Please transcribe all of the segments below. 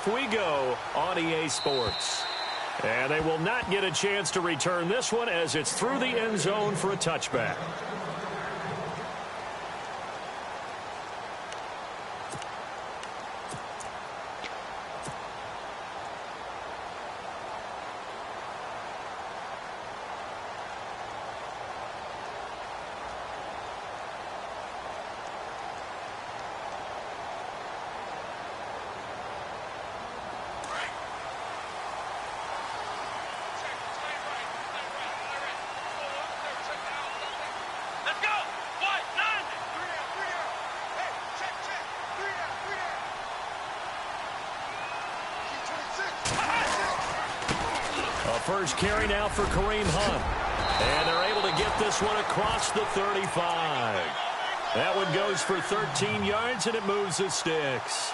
off we go on EA Sports. And they will not get a chance to return this one as it's through the end zone for a touchback. First carry now for Kareem Hunt. And they're able to get this one across the 35. That one goes for 13 yards, and it moves the sticks.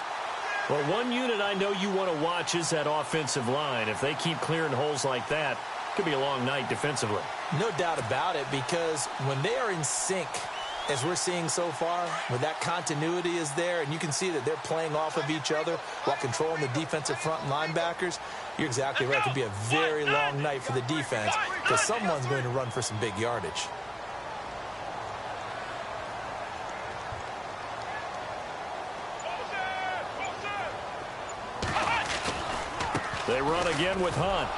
Well, one unit I know you want to watch is that offensive line. If they keep clearing holes like that, it could be a long night defensively. No doubt about it, because when they are in sync, as we're seeing so far, where that continuity is there, and you can see that they're playing off of each other while controlling the defensive front linebackers, you're exactly right. It could be a very long night for the defense because someone's going to run for some big yardage. They run again with Hunt.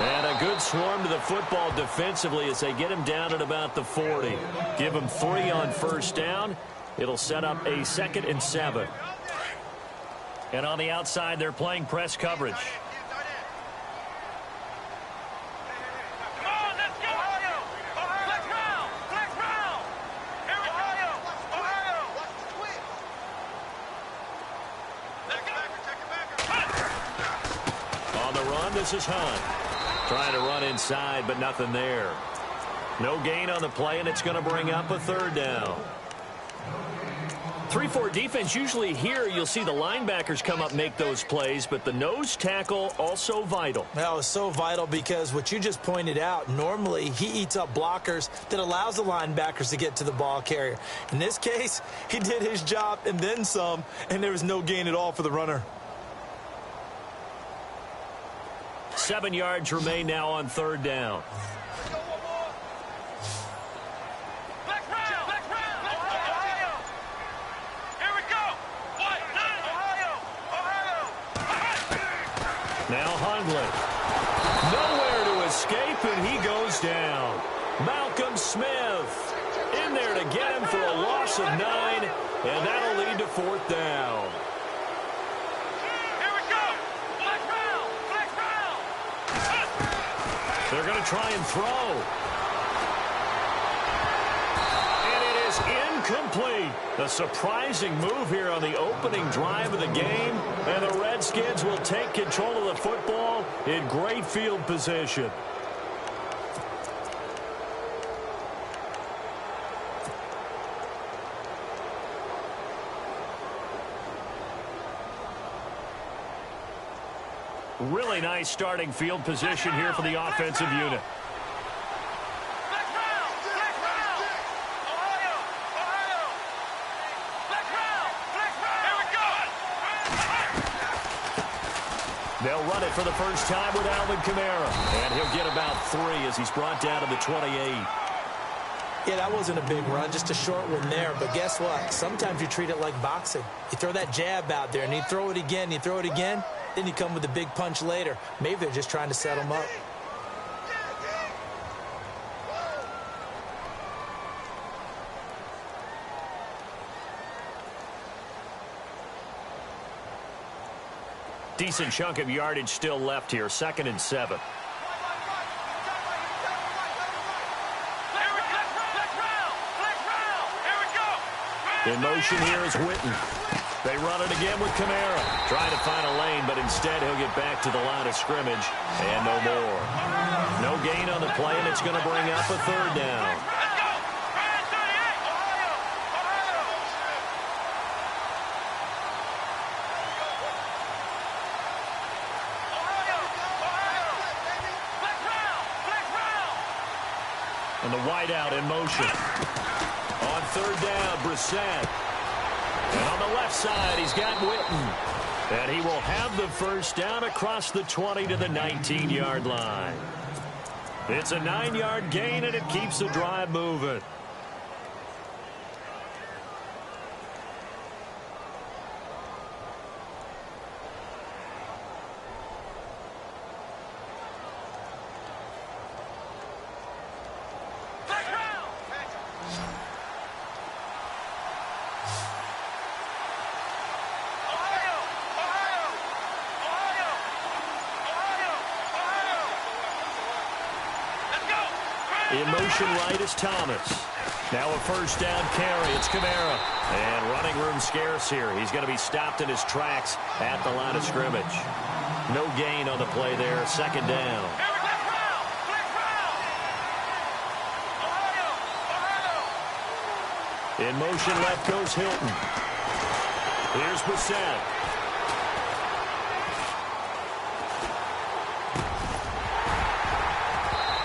And a good swarm to the football defensively as they get him down at about the 40. Give him 3 on first down. It'll set up a 2nd and 7. And on the outside, they're playing press coverage. On the run, this is Hunt. Trying to run inside, but nothing there. No gain on the play, and it's going to bring up a 3rd down. 3-4 defense, usually here you'll see the linebackers come up and make those plays, but the nose tackle also vital. Well, it's so vital because what you just pointed out, normally he eats up blockers that allows the linebackers to get to the ball carrier. In this case, he did his job and then some, and there was no gain at all for the runner. 7 yards remain now on 3rd down. Now Hundley. Nowhere to escape, and he goes down. Malcolm Smith in there to get him for a loss of 9, and that'll lead to 4th down. They're going to try and throw. And it is incomplete. A surprising move here on the opening drive of the game. And the Redskins will take control of the football in great field position. Really nice starting field position here for the offensive unit. They'll run it for the first time with Alvin Kamara. And he'll get about 3 as he's brought down to the 28. Yeah, that wasn't a big run, just a short one there. But guess what? Sometimes you treat it like boxing. You throw that jab out there, and you throw it again, you throw it again. Then you come with a big punch later. Maybe they're just trying to set him up. Decent chunk of yardage still left here. 2nd and 7. In motion here is Witten. They run it again with Kamara. Trying to find a lane, but instead he'll get back to the line of scrimmage. And no more. No gain on the play, and it's going to bring up a 3rd down. And the wideout in motion. On 3rd down, Brissett. And on the left side, he's got Witten. And he will have the first down across the 20 to the 19-yard line. It's a 9-yard gain, and it keeps the drive moving. In motion right is Thomas. Now a first down carry. It's Kamara. And running room scarce here. He's going to be stopped in his tracks at the line of scrimmage. No gain on the play there. Second down. In motion left goes Hilton. Here's Brissett.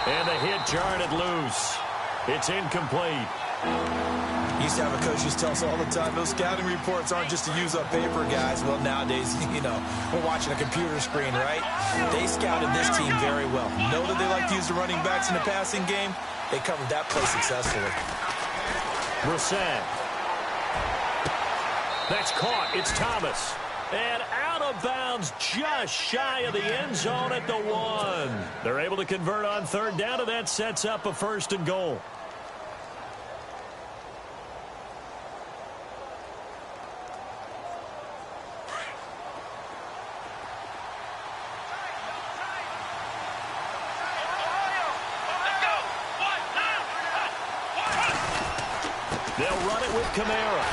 And the hit jarred it loose. It's incomplete. Used to have a coach used to tell us all the time, those scouting reports aren't just to use up paper, guys. Well, nowadays, you know, we're watching a computer screen, right? They scouted this team very well. Know that they like to use the running backs in the passing game? They covered that play successfully. Brissett. That's caught. It's Thomas. And out of bounds just shy of the end zone at the 1. They're able to convert on third down, and that sets up a first and goal. They'll run it with Kamara.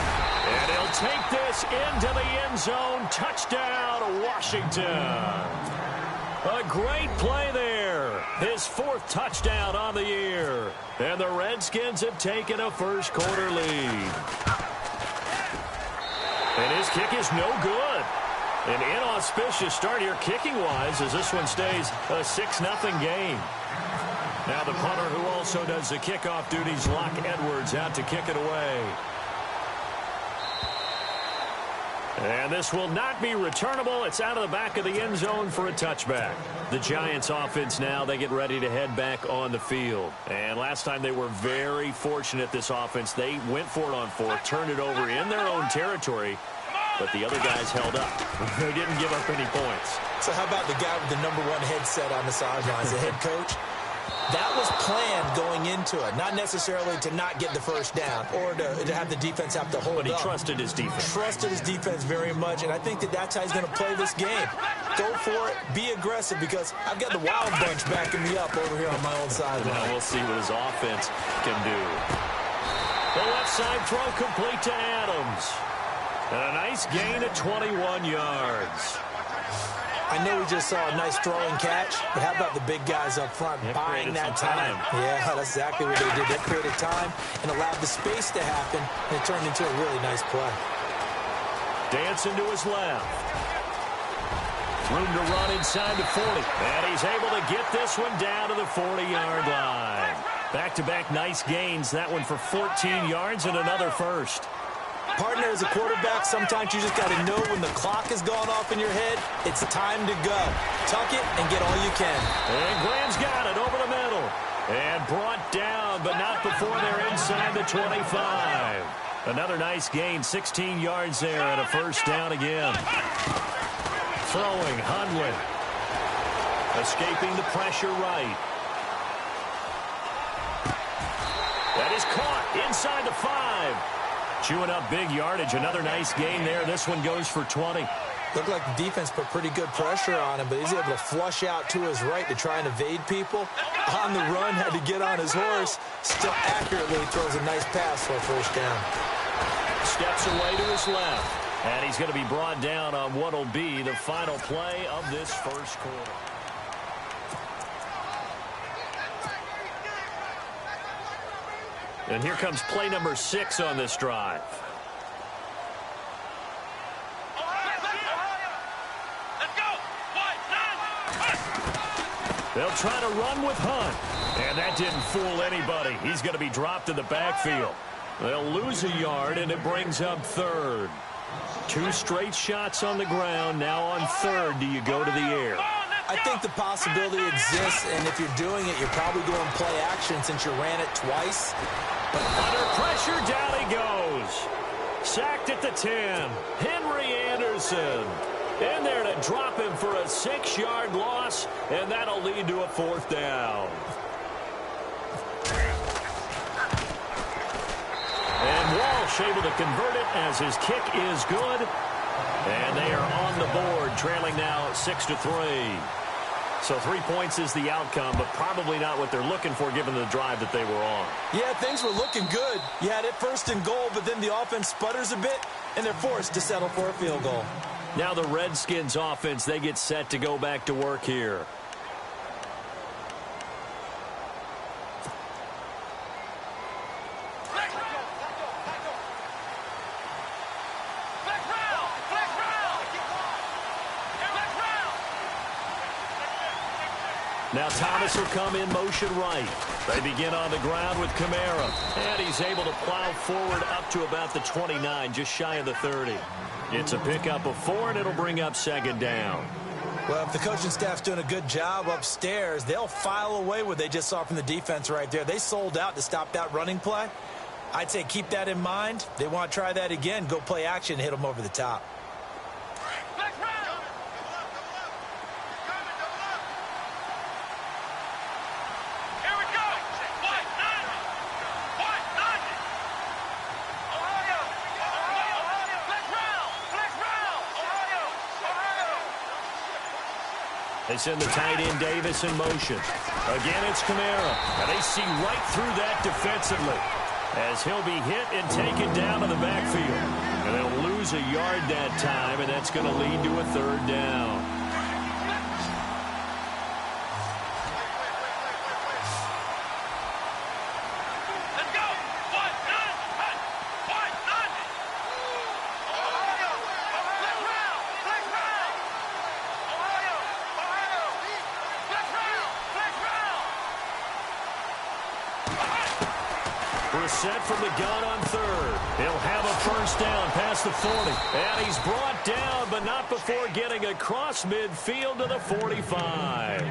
And he'll take this into the end zone. Touchdown, Washington. A great play there. His 4th touchdown on the year. And the Redskins have taken a first quarter lead. And his kick is no good. An inauspicious start here kicking-wise as this one stays a 6-0 game. Now the punter who also does the kickoff duties, Locke Edwards, out to kick it away. And this will not be returnable. It's out of the back of the end zone for a touchback. The Giants offense now, they get ready to head back on the field. And last time they were very fortunate, this offense. They went for it on 4, turned it over in their own territory, but the other guys held up. They didn't give up any points. So how about the guy with the #1 headset on the sidelines, the head coach? That was planned going into it, not necessarily to not get the first down or to have the defense have to hold up. But he trusted his defense. Trusted his defense very much, and I think that that's how he's going to play this game. Go for it, be aggressive, because I've got the wild bunch backing me up over here on my own sideline. Now we'll see what his offense can do. The left side throw complete to Adams. And a nice gain of 21 yards. I know we just saw a nice throwing catch, but how about the big guys up front buying that time? Yeah, that's exactly what they did. They created time and allowed the space to happen, and it turned into a really nice play. Dancing to his left. Room to run inside the 40. And he's able to get this one down to the 40-yard line. Back-to-back nice gains. That one for 14 yards and another first. Partner, as a quarterback, sometimes you just got to know when the clock has gone off in your head, it's time to go. Tuck it and get all you can. And Graham's got it over the middle. And brought down, but not before they're inside the 25. Another nice gain, 16 yards there, and a first down again. Throwing, Hundley. Escaping the pressure right. That is caught inside the 5. Chewing up big yardage. Another nice gain there. This one goes for 20. Looked like the defense put pretty good pressure on him, but he's able to flush out to his right to try and evade people. On the run, had to get on his horse. Still accurately throws a nice pass for a first down. Steps away to his left. And he's going to be brought down on what will be the final play of this first quarter. And here comes play number 6 on this drive. They'll try to run with Hunt. And that didn't fool anybody. He's going to be dropped in the backfield. They'll lose a yard, and it brings up third. 2 straight shots on the ground. Now on third, do you go to the air? I think the possibility exists, and if you're doing it, you're probably going play action since you ran it twice. But under pressure, down he goes. Sacked at the 10. Henry Anderson in there to drop him for a 6-yard loss, and that'll lead to a 4th down. And Walsh able to convert it as his kick is good. And they are on the board, trailing now 6-3. So 3 points is the outcome, but probably not what they're looking for given the drive that they were on. Yeah, things were looking good. You had it first and goal, but then the offense sputters a bit, and they're forced to settle for a field goal. Now the Redskins offense, they get set to go back to work here. Now Thomas will come in motion right. They begin on the ground with Kamara. And he's able to plow forward up to about the 29, just shy of the 30. It's a pickup of 4, and it'll bring up 2nd down. Well, if the coaching staff's doing a good job upstairs, they'll file away what they just saw from the defense right there. They sold out to stop that running play. I'd say keep that in mind. They want to try that again, go play action, hit them over the top. They send the tight end Davis in motion. Again, it's Kamara. And they see right through that defensively as he'll be hit and taken down to the backfield. And they'll lose a yard that time, and that's going to lead to a 3rd down. Set from the gun on 3rd. He'll have a 1st down past the 40. And he's brought down, but not before getting across midfield to the 45.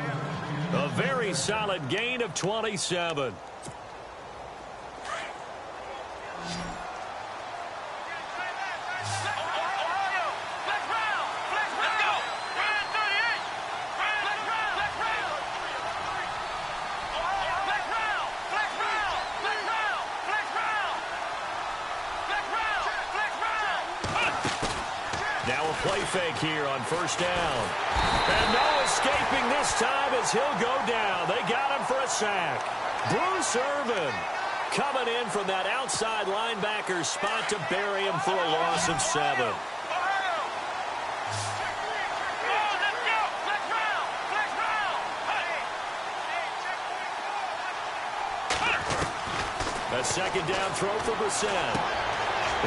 A very solid gain of 27. Play fake here on 1st down. And no escaping this time as he'll go down. They got him for a sack. Bruce Irvin coming in from that outside linebacker spot to bury him for a loss of 7. A 2nd down throw for Brissett.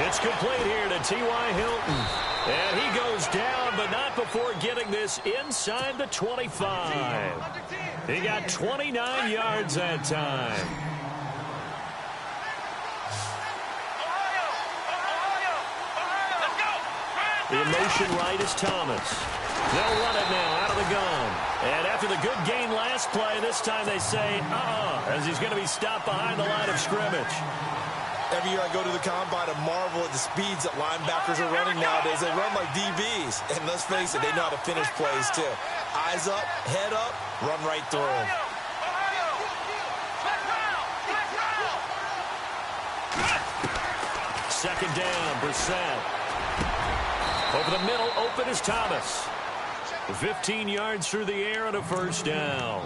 It's complete here to T.Y. Hilton. And he goes down, but not before getting this inside the 25. He got 29 yards that time. In motion right is Thomas. They'll run it now out of the gun. And after the good gain last play, this time they say, as he's going to be stopped behind the line of scrimmage. Every year I go to the combine and marvel at the speeds that linebackers are running nowadays. They run like DBs. And let's face it, they know how to finish plays too. Eyes up, head up, run right through them. Second down, Brissett. Over the middle, open is Thomas. 15 yards through the air and a 1st down.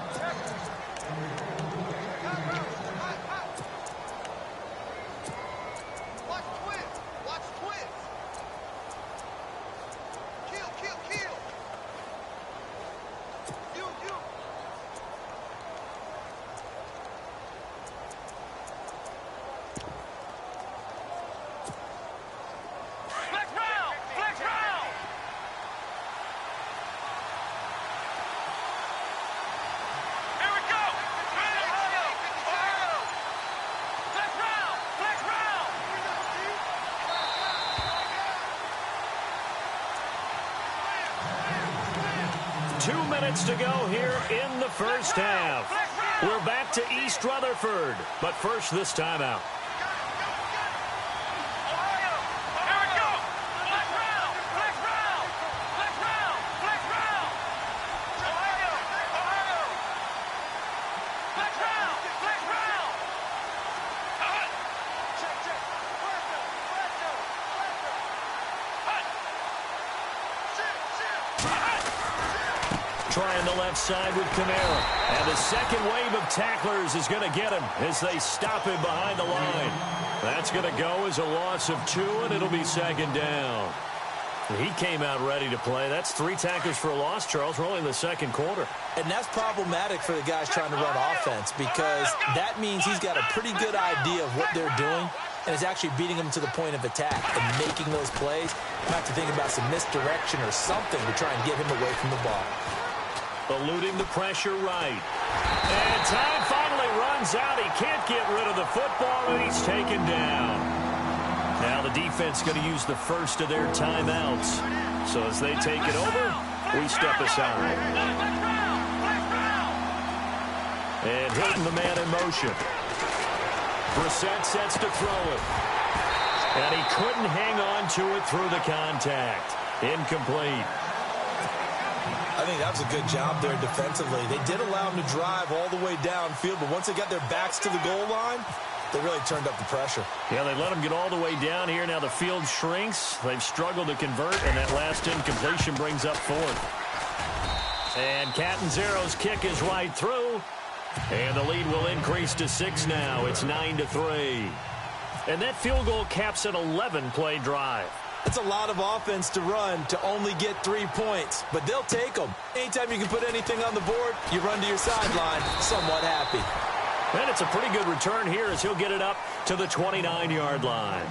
2 minutes to go here in the first half. We're back to East Rutherford, but first this timeout. Trying the left side with Camara. And the second wave of tacklers is going to get him as they stop him behind the line. That's going to go as a loss of 2, and it'll be second down. He came out ready to play. That's 3 tackles for a loss, Charles. We're only in the second quarter. And that's problematic for the guys trying to run offense because that means he's got a pretty good idea of what they're doing and is actually beating them to the point of attack and making those plays. You have to think about some misdirection or something to try and get him away from the ball. Eluding the pressure right. And time finally runs out. He can't get rid of the football, and he's taken down. Now the defense going to use the first of their timeouts. So as they take it over, we step aside. And hitting the man in motion. Brissett sets to throw it. And he couldn't hang on to it through the contact. Incomplete. I think that was a good job there defensively. They did allow him to drive all the way downfield, but once they got their backs to the goal line, they really turned up the pressure. Yeah, they let him get all the way down here. Now the field shrinks. They've struggled to convert, and that last incompletion brings up 4th. And Catanzaro's kick is right through, and the lead will increase to 6 now. It's 9-3. And that field goal caps an 11-play drive. It's a lot of offense to run to only get 3 points, but they'll take them. Anytime you can put anything on the board, you run to your sideline somewhat happy. And it's a pretty good return here as he'll get it up to the 29-yard line.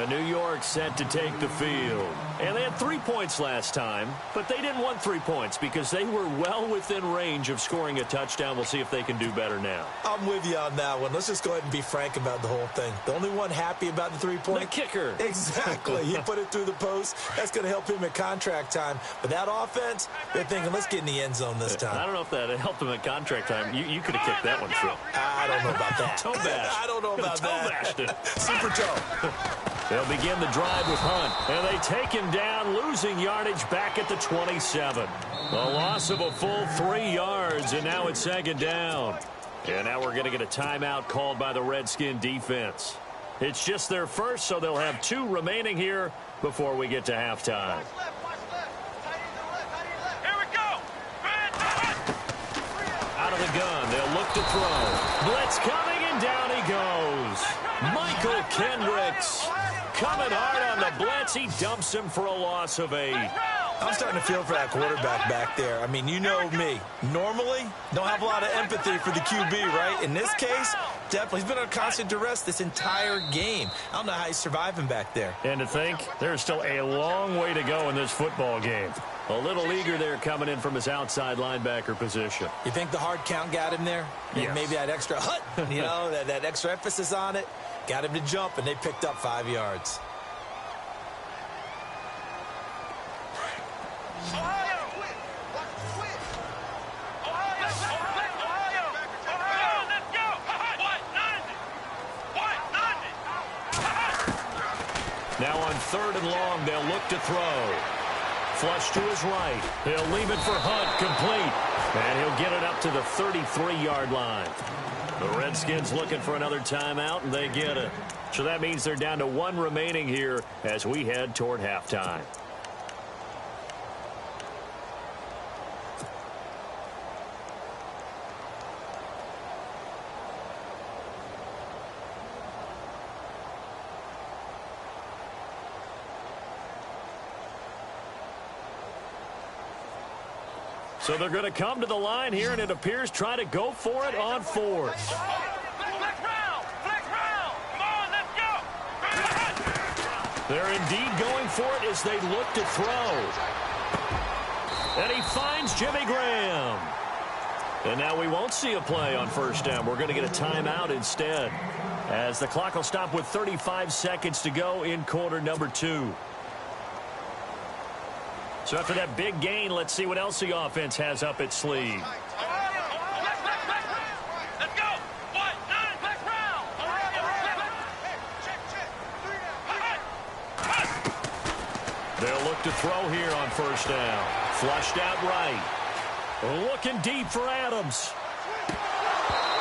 New York set to take the field. And they had 3 points last time, but they didn't want 3 points because they were well within range of scoring a touchdown. We'll see if they can do better now. I'm with you on that one. Let's just go ahead and be frank about the whole thing. The only one happy about the 3-point? The kicker. Exactly. He put it through the post. That's going to help him at contract time. But that offense, they're thinking, let's get in the end zone this time. I don't know if that helped him at contract time. You could have kicked that one through. I don't know about that. Toe bash. I don't know about that. Toe bashed it. Super toe. They'll begin the drive with Hunt. And they take him down, losing yardage back at the 27. A loss of a full 3 yards, and now it's second down. And now we're going to get a timeout called by the Redskin defense. It's just their first, so they'll have 2 remaining here before we get to halftime. Here we go. Out of the gun, they'll look to throw. Blitz coming, and down he goes. Michael Kendricks coming hard on the blitz. He dumps him for a loss of 8. I'm starting to feel for that quarterback back there. I mean, you know me. Normally, don't have a lot of empathy for the QB, right? In this case, definitely. He's been under constant duress this entire game. I don't know how he's surviving back there. And to think, there's still a long way to go in this football game. A little eager there coming in from his outside linebacker position. You think the hard count got him there? Yes. Maybe that extra hut, you know, that extra emphasis on it. Got him to jump, and they picked up 5 yards. Now on 3rd and long, they'll look to throw. Flush to his right. He'll leave it for Hunt, complete. And he'll get it up to the 33-yard line. The Redskins looking for another timeout, and they get it. So that means they're down to 1 remaining here as we head toward halftime. So they're going to come to the line here, and it appears try to go for it on 4th. They're indeed going for it as they look to throw. And he finds Jimmy Graham. And now we won't see a play on 1st down. We're going to get a timeout instead, as the clock will stop with 35 seconds to go in quarter number 2. So So after that big gain, let's see what else the offense has up its sleeve. Let's go. 1-9, next round. They'll look to throw here on first down. Flushed out right. Looking deep for Adams.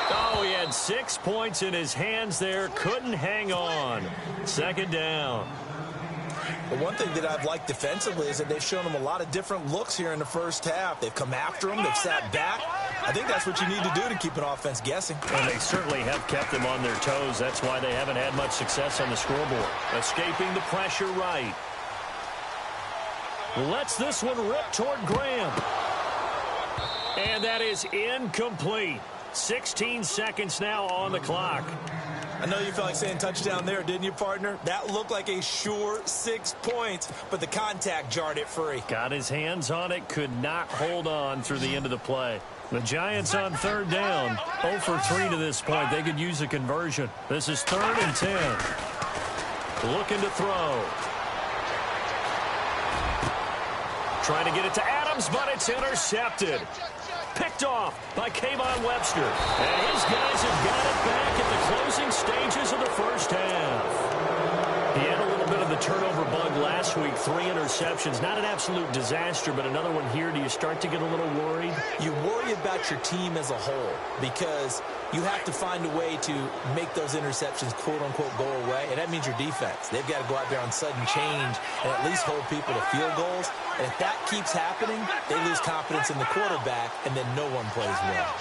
Oh, he had 6 points in his hands there. Couldn't hang on. Second down. The one thing that I've liked defensively is that they've shown him a lot of different looks here in the first half. They've come after him. They've sat back. I think that's what you need to do to keep an offense guessing. And they certainly have kept them on their toes. That's why they haven't had much success on the scoreboard. Escaping the pressure right. Lets this one rip toward Graham. And that is incomplete. 16 seconds now on the clock. I know you felt like saying touchdown there, didn't you, partner? That looked like a sure 6 points, but the contact jarred it free. Got his hands on it, could not hold on through the end of the play. The Giants on third down, 0 for 3 to this point. They could use a conversion. This is 3rd and 10. Looking to throw. Trying to get it to Adams, but it's intercepted. Picked off by Kayvon Webster. And his guys have got it back at the closing stages of the first half. He had a little bit of the turnover bug last week. 3 interceptions. Not an absolute disaster, but another one here. Do you start to get a little worried? You worry about your team as a whole because you have to find a way to make those interceptions, quote-unquote, go away. And that means your defense. They've got to go out there on sudden change and at least hold people to field goals. And if that keeps happening, they lose confidence in the quarterback, and then no one plays well.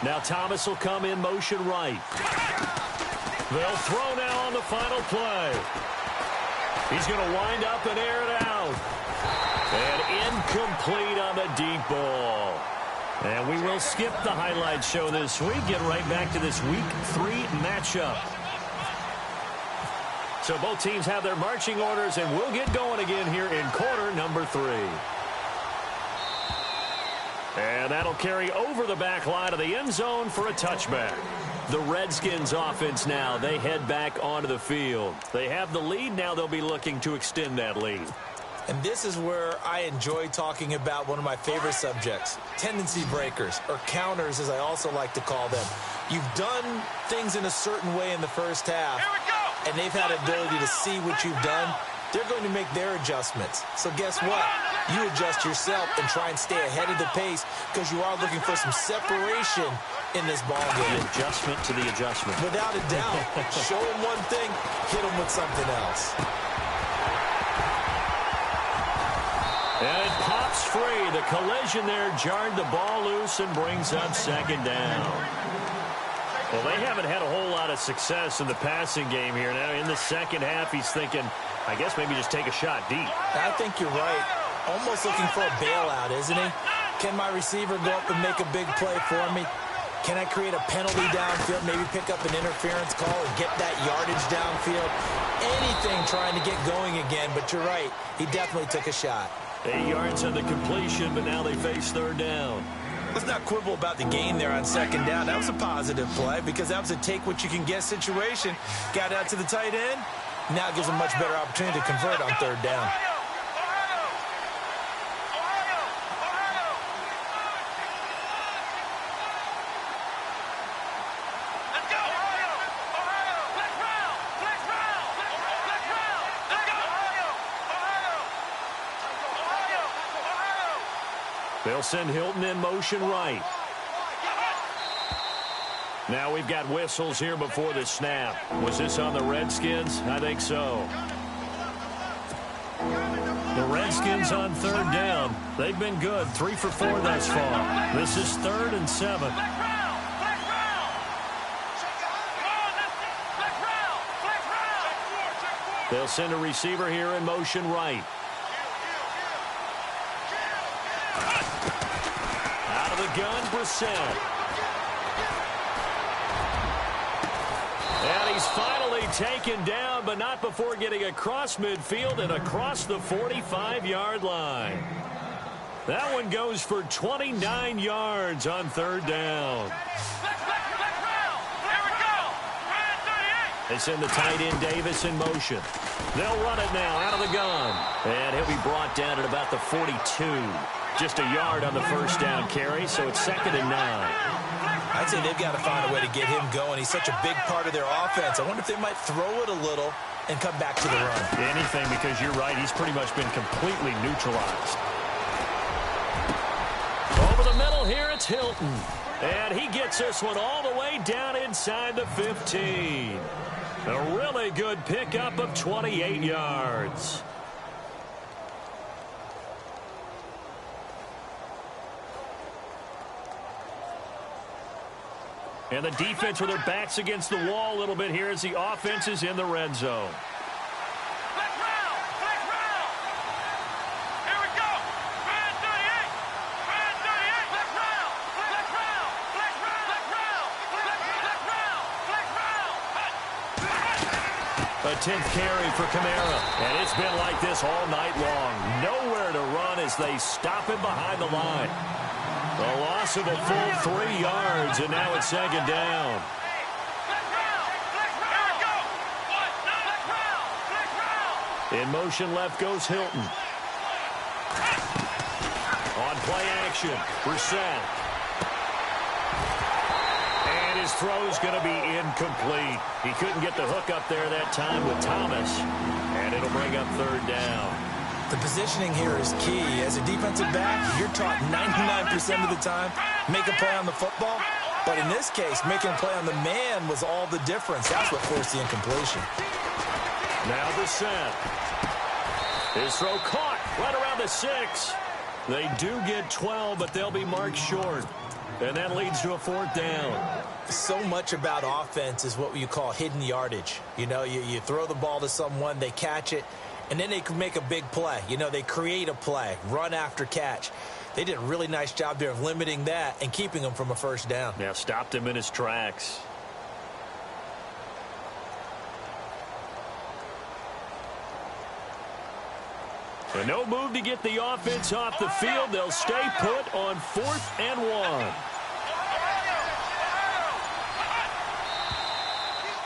Now Thomas will come in motion right. They'll throw now on the final play. He's going to wind up and air it out. And incomplete on the deep ball. And we will skip the highlight show this week. Get right back to this Week 3 matchup. So both teams have their marching orders, and we'll get going again here in quarter number 3. And that'll carry over the back line of the end zone for a touchback. The Redskins offense now, they head back onto the field. They have the lead. Now they'll be looking to extend that lead. And this is where I enjoy talking about one of my favorite subjects, tendency breakers, or counters as I also like to call them. You've done things in a certain way in the first half, and they've had ability to see what you've done. They're going to make their adjustments. So guess what? You adjust yourself and try and stay ahead of the pace because you are looking for some separation in this ball game. The adjustment to the adjustment. Without a doubt. Show them one thing, hit them with something else. And it pops free. The collision there jarred the ball loose and brings up second down. Well, they haven't had a whole lot of success in the passing game here. Now in the second half, he's thinking, I guess maybe just take a shot deep. I think you're right. Almost looking for a bailout, isn't he? Can my receiver go up and make a big play for me? Can I create a penalty downfield, maybe pick up an interference call and get that yardage downfield? Anything trying to get going again, but you're right. He definitely took a shot. 8 yards on the completion, but now they face third down. Let's not quibble about the gain there on second down. That was a positive play because that was a take-what-you-can-get situation. Got out to the tight end. Now it gives them a much better opportunity to convert on third down. They'll send Hilton in motion right. Now we've got whistles here before the snap. Was this on the Redskins? I think so. The Redskins on third down. They've been good. 3 for 4 thus far. This is 3rd and 7. They'll send a receiver here in motion right. Out of the gun, Brissett. And he's finally taken down, but not before getting across midfield and across the 45-yard line. That one goes for 29 yards on third down. They send the tight end Davis in motion. They'll run it now out of the gun. And he'll be brought down at about the 42. Just a yard on the first down carry, so it's 2nd and 9. I'd say they've got to find a way to get him going. He's such a big part of their offense. I wonder if they might throw it a little and come back to the run. Anything, because you're right. He's pretty much been completely neutralized. Over the middle here, it's Hilton. And he gets this one all the way down inside the 15. A really good pickup of 28 yards. And the defense with their backs against the wall a little bit here as the offense is in the red zone. Flex round! Flex round! Here we go! Brand 38! Brand 38! Flex round! Flex round! Flex round! Flex round! Flex round! Flex round! A 10th carry for Kamara. And it's been like this all night long. Nowhere to run as they stop him behind the line. A loss of a full 3 yards, and now it's 2nd down. In motion left goes Hilton. On play action, Brissett. And his throw's going to be incomplete. He couldn't get the hook up there that time with Thomas. And it'll bring up 3rd down. The positioning here is key. As a defensive back, you're taught 99% of the time, make a play on the football. But in this case, making a play on the man was all the difference. That's what forced the incompletion. Now the set. His throw caught right around the 6. They do get 12, but they'll be marked short. And that leads to a 4th down. So much about offense is what you call hidden yardage. You know, you throw the ball to someone, they catch it, and then they can make a big play. You know, they create a play, run after catch. They did a really nice job there of limiting that and keeping him from a 1st down. Yeah, stopped him in his tracks. And no move to get the offense off the field. They'll stay put on 4th and 1.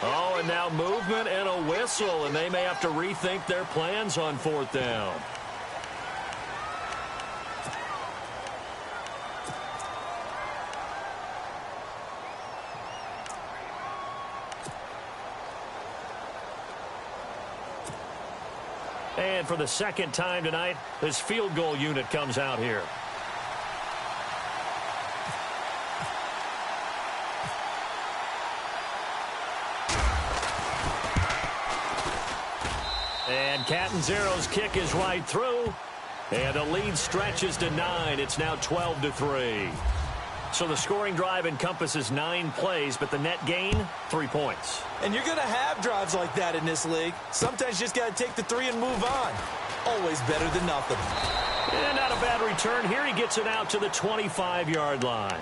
Oh, and now movement and a whistle, and they may have to rethink their plans on 4th down. And for the 2nd time tonight, this field goal unit comes out here. And Catanzaro's kick is right through. And the lead stretches to 9. It's now 12-3. So the scoring drive encompasses 9 plays, but the net gain, 3 points. And you're going to have drives like that in this league. Sometimes you just got to take the 3 and move on. Always better than nothing. And not a bad return here. He gets it out to the 25-yard line.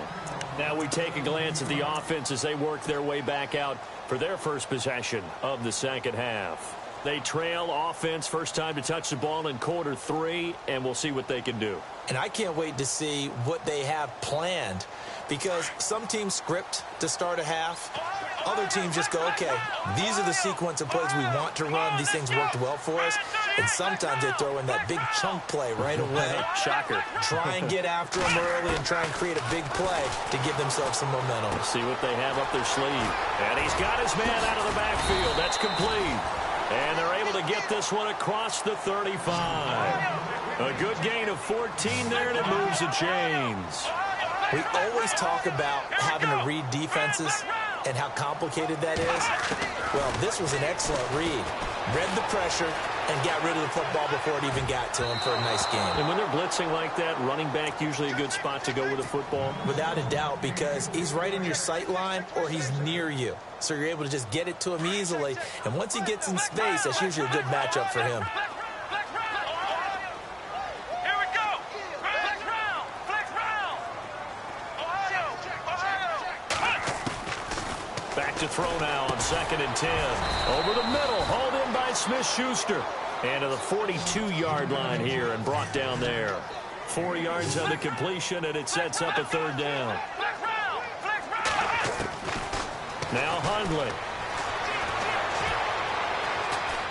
Now we take a glance at the offense as they work their way back out for their first possession of the 2nd half. They trail offense, first time to touch the ball in quarter 3, and we'll see what they can do. And I can't wait to see what they have planned, because some teams script to start a half. Other teams just go, okay, these are the sequence of plays we want to run. These things worked well for us. And sometimes they throw in that big chunk play right away. Shocker. Try and get after them early and try and create a big play to give themselves some momentum. See what they have up their sleeve. And he's got his man out of the backfield. That's complete. And they're able to get this one across the 35. A good gain of 14 there, and it moves the chains. We always talk about having to read defenses and how complicated that is. Well, this was an excellent read. Read the pressure and got rid of the football before it even got to him for a nice game. And when they're blitzing like that, running back usually a good spot to go with the football? Without a doubt, because he's right in your sight line or he's near you. So you're able to just get it to him easily. And once he gets in space, that's usually a good matchup for him. Here we go! Flex round! Flex round! Back to throw now on 2nd and 10. Over the middle, hauled in by Smith-Schuster. And to the 42-yard line here and brought down there. 4 yards on the completion, and it sets up a 3rd down. Now Hundley.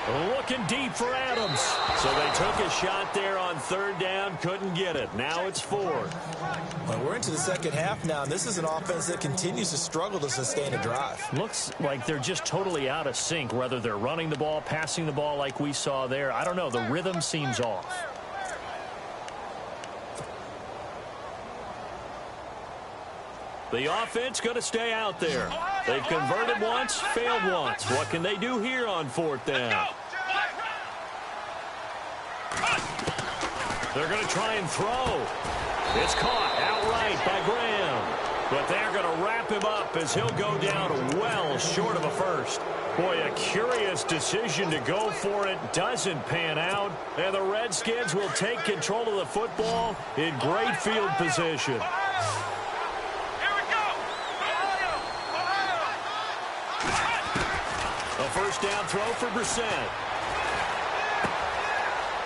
Looking deep for Adams. So they took a shot there on third down, couldn't get it. Now it's fourth. Well, we're into the second half now, and this is an offense that continues to struggle to sustain a drive. Looks like they're just totally out of sync, whether they're running the ball, passing the ball like we saw there. I don't know. The rhythm seems off. The offense going to stay out there. They've converted once, failed once. What can they do here on fourth down? They're going to try and throw. It's caught outright by Graham. But they're going to wrap him up as he'll go down well short of a first. Boy, a curious decision to go for it. Doesn't pan out. And the Redskins will take control of the football in great field position. A first down throw for Brissett.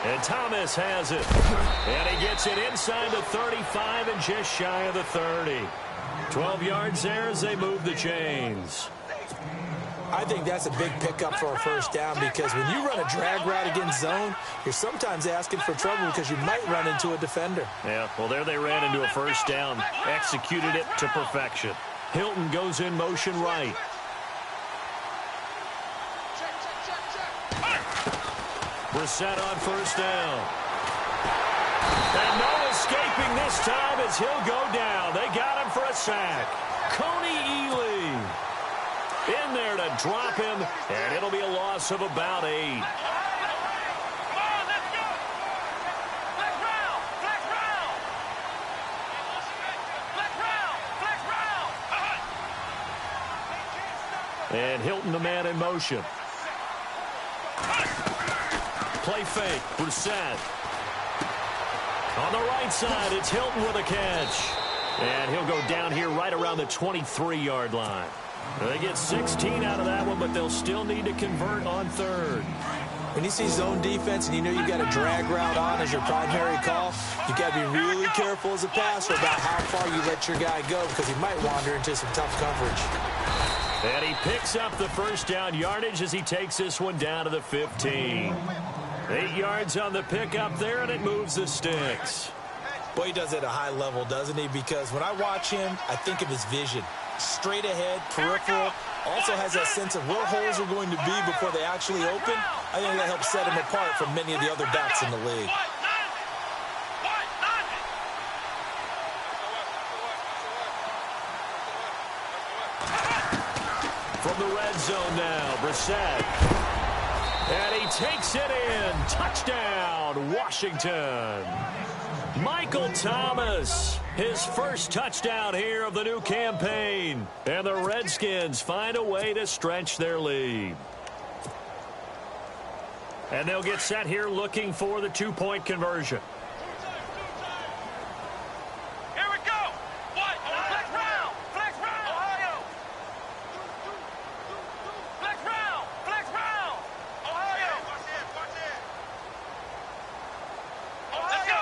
And Thomas has it. And he gets it inside the 35 and just shy of the 30. 12 yards there as they move the chains. I think that's a big pickup for a first down because when you run a drag route against zone, you're sometimes asking for trouble because you might run into a defender. Yeah, well, there they ran into a first down. Executed it to perfection. Hilton goes in motion right. Brissett on first down. And no escaping this time as he'll go down. They got him for a sack. Coney Ely in there to drop him, and it'll be a loss of about 8. And Hilton, the man in motion. Play fake, Brissett. On the right side, it's Hilton with a catch. And he'll go down here right around the 23-yard line. They get 16 out of that one, but they'll still need to convert on third. When you see zone defense and you know you've got a drag route on as your primary call, you've got to be really careful as a passer about how far you let your guy go because he might wander into some tough coverage. And he picks up the first down yardage as he takes this one down to the 15. 8 yards on the pickup there, and it moves the sticks. Boy, he does it at a high level, doesn't he? Because when I watch him, I think of his vision. Straight ahead, peripheral, also has that sense of where holes are going to be before they actually open. I think that helps set him apart from many of the other backs in the league. From the red zone now, Brissett. And he takes it in. Touchdown, Washington. Michael Thomas, his first touchdown here of the new campaign. And the Redskins find a way to stretch their lead. And they'll get set here looking for the two-point conversion. Here we go. What? Flex round. Flex round. Ohio. Flex round. Flex round. Ohio. Watch it. Let's go.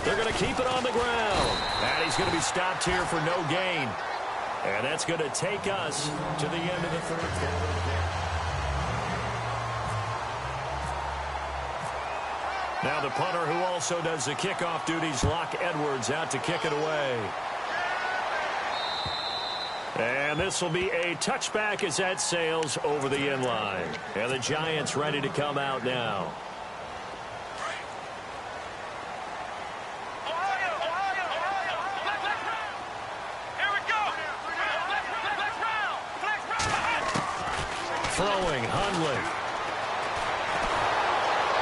They're going to keep it on the ground. And he's going to be stopped here for no gain. And that's going to take us to the end of the third quarter. Now the punter who also does the kickoff duties, Locke Edwards, out to kick it away. And this will be a touchback as that sails over the end line. And the Giants ready to come out now. Throwing, Hundley.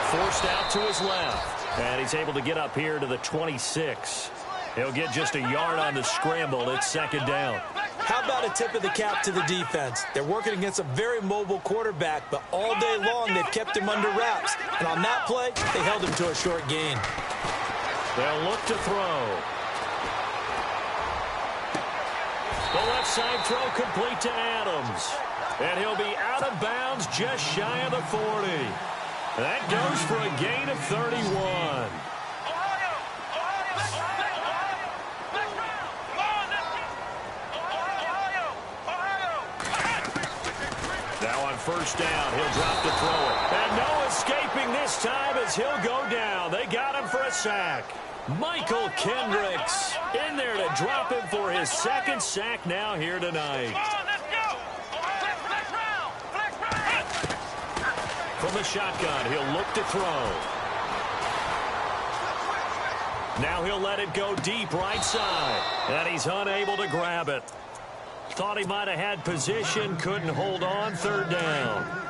Forced out to his left. And he's able to get up here to the 26. He'll get just a yard on the scramble. It's second down. How about a tip of the cap to the defense? They're working against a very mobile quarterback, but all day long they've kept him under wraps. And on that play, they held him to a short gain. They'll look to throw. The left side throw complete to Adams. And he'll be out of bounds just shy of the 40. That goes for a gain of 31. first down. He'll drop to throw it. And no escaping this time as he'll go down. They got him for a sack. Michael Kendricks in there to drop him for his second sack now here tonight. Let's go. Flex round. Flex round. From the shotgun, he'll look to throw. Now he'll let it go deep right side. And he's unable to grab it. Thought he might have had position, couldn't hold on, third down.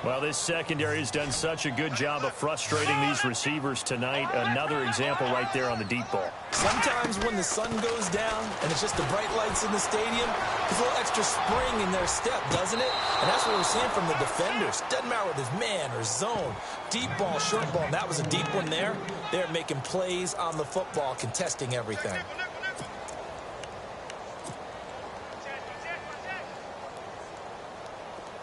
Well, this secondary has done such a good job of frustrating these receivers tonight. Another example right there on the deep ball. Sometimes when the sun goes down and it's just the bright lights in the stadium, there's a little extra spring in their step, doesn't it? And that's what we're seeing from the defenders. Doesn't matter whether it's man or zone, deep ball, short ball. And that was a deep one there. They're making plays on the football, contesting everything.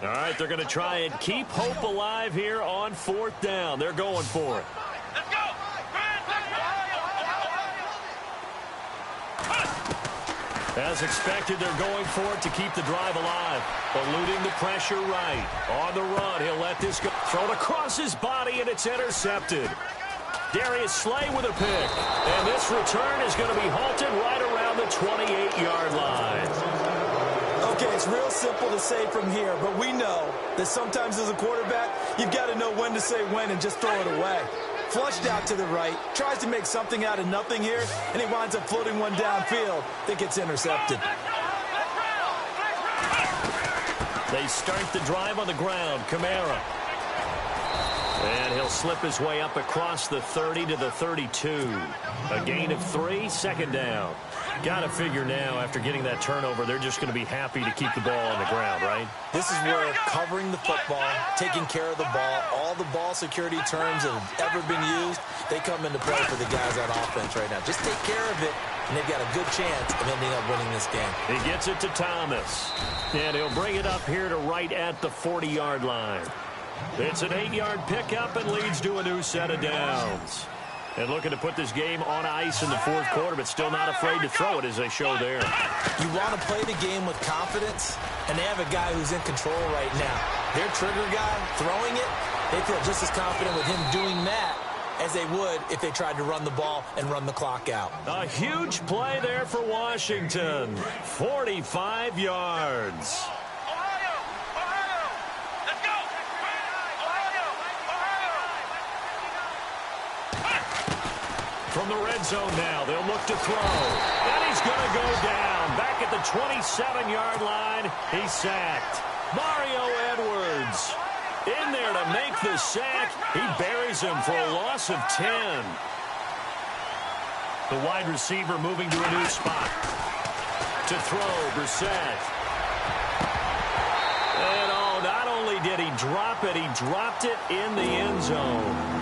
All right, they're going to try and keep hope alive here on fourth down. They're going for it. Let's go. As expected, they're going for it to keep the drive alive. Eluding the pressure right. On the run, he'll let this go. Thrown across his body, and it's intercepted. Darius Slay with a pick. And this return is going to be halted right around the 28-yard line. Okay, it's real simple to say from here, but we know that sometimes as a quarterback, you've got to know when to say when and just throw it away. Flushed out to the right, tries to make something out of nothing here, and he winds up floating one downfield that gets intercepted. They start the drive on the ground. Kamara. And he'll slip his way up across the 30 to the 32. A gain of 3, second down. Got to figure now, after getting that turnover, they're just going to be happy to keep the ball on the ground, right? This is where covering the football, taking care of the ball, all the ball security terms that have ever been used, they come into play for the guys on offense right now. Just take care of it, and they've got a good chance of ending up winning this game. He gets it to Thomas. And he'll bring it up here to right at the 40-yard line. It's an 8-yard pickup and leads to a new set of downs. And looking to put this game on ice in the fourth quarter, but still not afraid to throw it as they show there. You want to play the game with confidence, and they have a guy who's in control right now. Their trigger guy throwing it, they feel just as confident with him doing that as they would if they tried to run the ball and run the clock out. A huge play there for Washington. 45 yards. From the red zone now, they'll look to throw. And he's going to go down. Back at the 27-yard line, he's sacked. Mario Edwards in there to make the sack. He buries him for a loss of 10. The wide receiver moving to a new spot. To throw, Brissett. And oh, not only did he drop it, he dropped it in the end zone.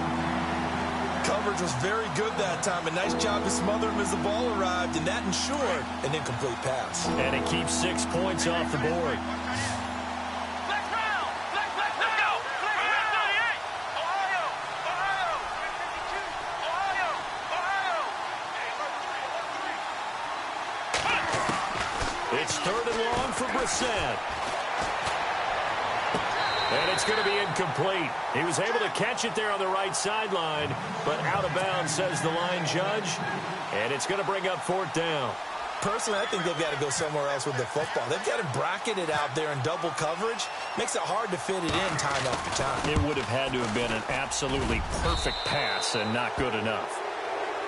Coverage was very good that time. A nice job to smother him as the ball arrived, and that ensured an incomplete pass. And it keeps 6 points off the board. Let's go. It's third and long for Brissett. And it's going to be incomplete. He was able to catch it there on the right sideline, but out of bounds, says the line judge. And it's going to bring up fourth down. Personally, I think they've got to go somewhere else with the football. They've got to bracket it out there in double coverage. Makes it hard to fit it in time after time. It would have had to have been an absolutely perfect pass and not good enough.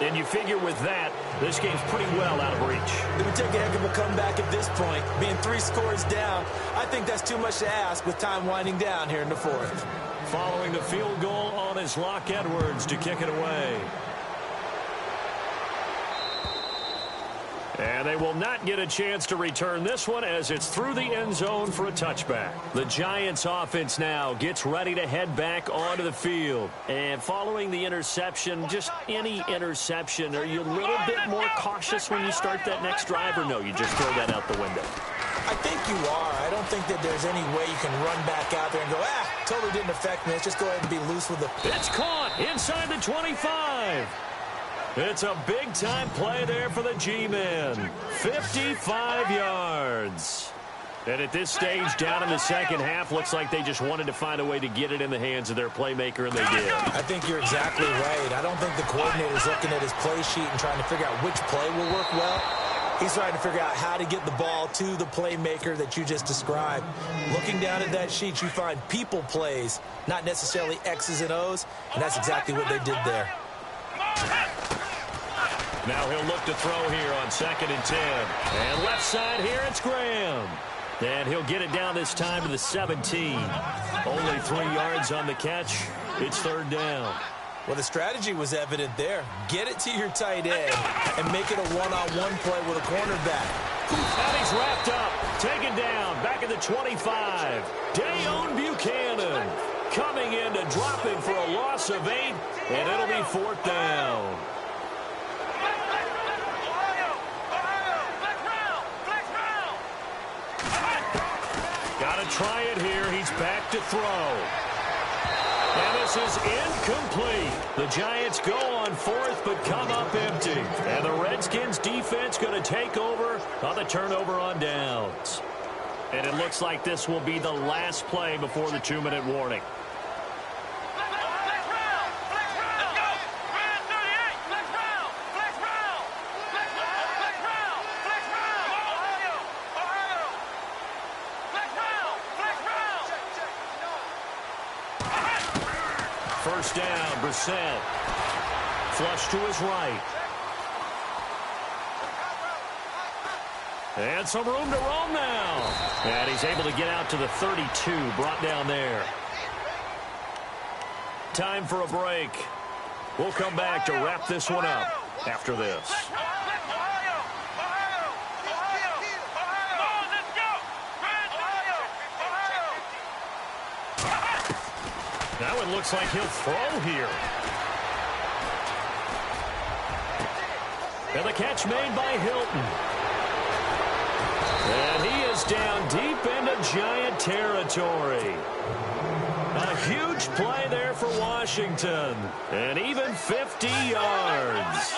And you figure with that, this game's pretty well out of reach. It would take a heck of a comeback at this point. Being 3 scores down, I think that's too much to ask with time winding down here in the fourth. Following the field goal on his Lock Edwards to kick it away. And they will not get a chance to return this one as it's through the end zone for a touchback. The Giants offense now gets ready to head back onto the field. And following the interception, just any interception, are you a little bit more cautious when you start that next drive, or no, you just throw that out the window? I think you are. I don't think that there's any way you can run back out there and go, totally didn't affect me. Let's just go ahead and be loose with it. It's caught inside the 25. It's a big-time play there for the G-men. 55 yards. And at this stage, down in the second half, looks like they just wanted to find a way to get it in the hands of their playmaker, and they did. I think you're exactly right. I don't think the coordinator's looking at his play sheet and trying to figure out which play will work well. He's trying to figure out how to get the ball to the playmaker that you just described. Looking down at that sheet, you find people plays, not necessarily X's and O's, and that's exactly what they did there. Now he'll look to throw here on 2nd and 10. And left side here, it's Graham. And he'll get it down this time to the 17. Only 3 yards on the catch. It's 3rd down. Well, the strategy was evident there. Get it to your tight end and make it a one-on-one play with a cornerback. And he's wrapped up, taken down, back at the 25. Dayon Buchanan coming in to drop him for a loss of 8, and it'll be 4th down. Got to try it here. He's back to throw. And this is incomplete. The Giants go on 4th, but come up empty. And the Redskins defense going to take over on the turnover on downs. And it looks like this will be the last play before the 2-minute warning. First down, Brissett. Flush to his right. And some room to roam now. And he's able to get out to the 32, brought down there. Time for a break. We'll come back to wrap this one up after this. Now it looks like he'll throw here. And the catch made by Hilton. And he is down deep into Giant territory. A huge play there for Washington. And even 50 yards.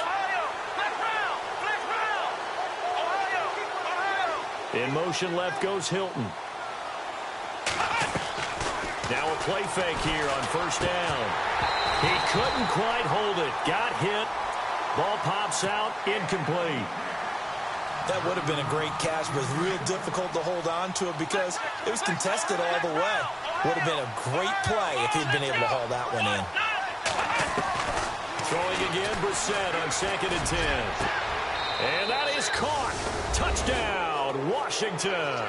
In motion left goes Hilton. Now a play fake here on 1st down. He couldn't quite hold it. Got hit. Ball pops out. Incomplete. That would have been a great catch, but it's real difficult to hold on to it because it was contested all the way. Would have been a great play if he'd been able to haul that one in. Throwing again, Brissett on 2nd and 10. And that is caught. Touchdown, Washington.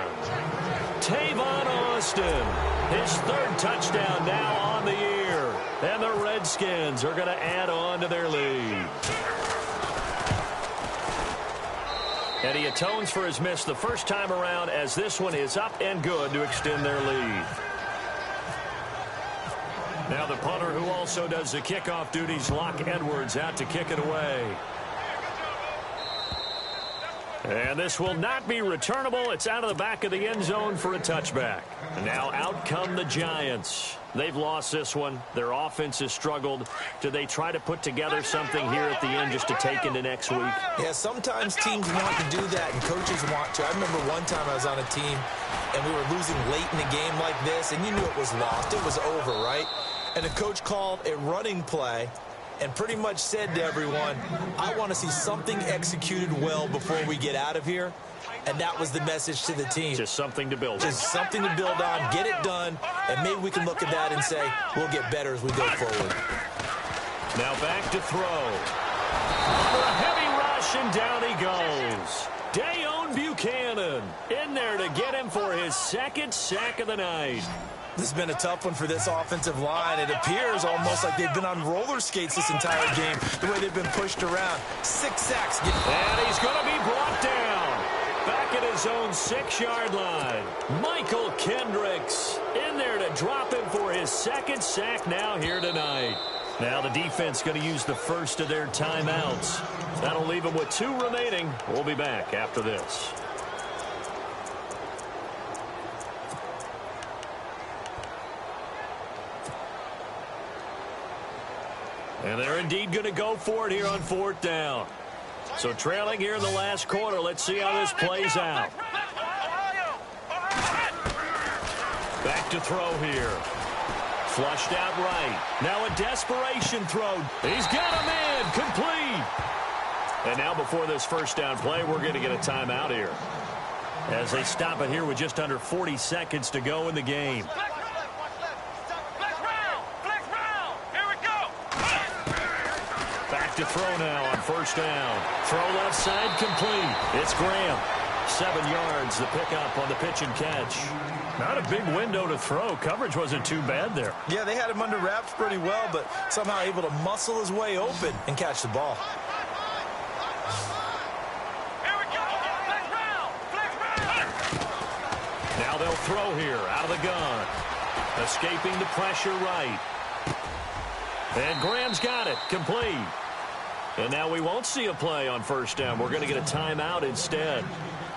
Tavon Austin, his 3rd touchdown now on the year. And the Redskins are going to add on to their lead. And he atones for his miss the first time around as this one is up and good to extend their lead. Now the punter who also does the kickoff duties, Locke Edwards, out to kick it away. And this will not be returnable. It's out of the back of the end zone for a touchback. And now out come the Giants. They've lost this one. Their offense has struggled. Do they try to put together something here at the end just to take into next week? Yeah, sometimes teams want to do that and coaches want to. I remember one time I was on a team and we were losing late in the game like this, and you knew it was lost. It was over, right? And the coach called a running play and pretty much said to everyone, I want to see something executed well before we get out of here. And that was the message to the team. Just something to build on. Just something to build on, get it done, and maybe we can look at that and say, we'll get better as we go forward. Now back to throw. For a heavy rush, and down he goes. Dayon Buchanan in there to get him for his 2nd sack of the night. This has been a tough one for this offensive line. It appears almost like they've been on roller skates this entire game, the way they've been pushed around. 6 sacks. And he's going to be brought down. Back at his own 6-yard line. Michael Kendricks in there to drop him for his 2nd sack now here tonight. Now the defense going to use the first of their timeouts. That'll leave them with 2 remaining. We'll be back after this. And they're indeed going to go for it here on 4th down. So trailing here in the last quarter, let's see how this plays out. Back to throw here. Flushed out right. Now a desperation throw. He's got him in. Complete. And now before this first down play, we're going to get a timeout here, as they stop it here with just under 40 seconds to go in the game. Back to throw now on first down. Throw left side complete. It's Graham. 7 yards, the pickup on the pitch and catch. Not a big window to throw. Coverage wasn't too bad there. Yeah, they had him under wraps pretty well, but somehow able to muscle his way open and catch the ball. Now they'll throw here out of the gun. Escaping the pressure right. And Graham's got it. Complete. And now we won't see a play on first down. We're going to get a timeout instead,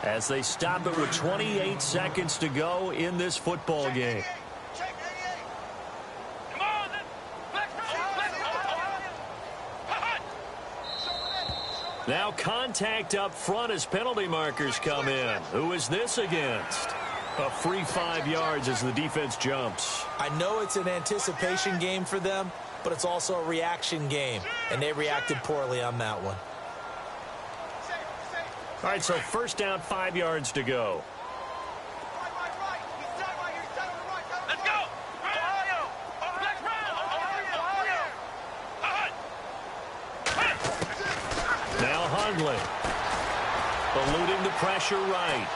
as they stop it with 28 seconds to go in this football game. Now contact up front as penalty markers come in. Who is this against? A free 5 yards as the defense jumps. I know it's an anticipation game for them, but it's also a reaction game, and they reacted poorly on that one. All right, so first down, 5 yards to go. Let's go! Now Hundley. Eluding the pressure right.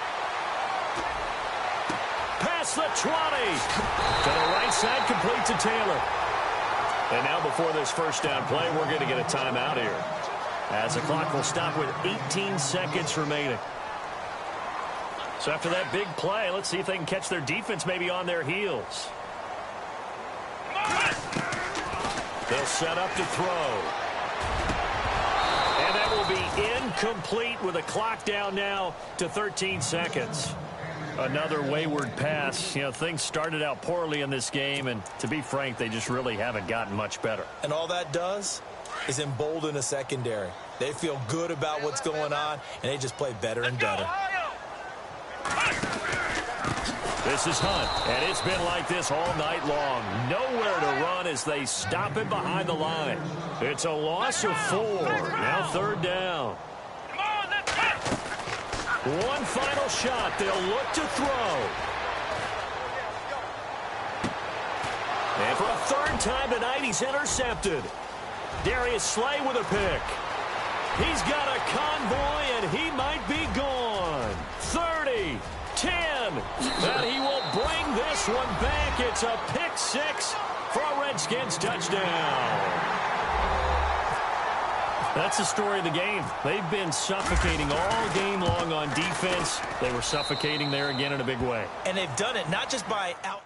Past the 20. To the right side, complete to Taylor. And now before this first down play, we're going to get a timeout here, as the clock will stop with 18 seconds remaining. So after that big play, let's see if they can catch their defense maybe on their heels. They'll set up to throw. And that will be incomplete with a clock down now to 13 seconds. Another wayward pass. You know, things started out poorly in this game, and to be frank, they just really haven't gotten much better. And all that does is embolden a secondary. They feel good about what's going on, and they just play better and better. This is Hunt, and it's been like this all night long. Nowhere to run as they stop him behind the line. It's a loss of 4. Now third down. One final shot. They'll look to throw. And for a third time tonight, he's intercepted. Darius Slay with a pick. He's got a convoy, and he might be gone. 30, 10, and he will bring this one back. It's a pick 6 for a Redskins touchdown. That's the story of the game. They've been suffocating all game long on defense. They were suffocating there again in a big way. And they've done it not just by out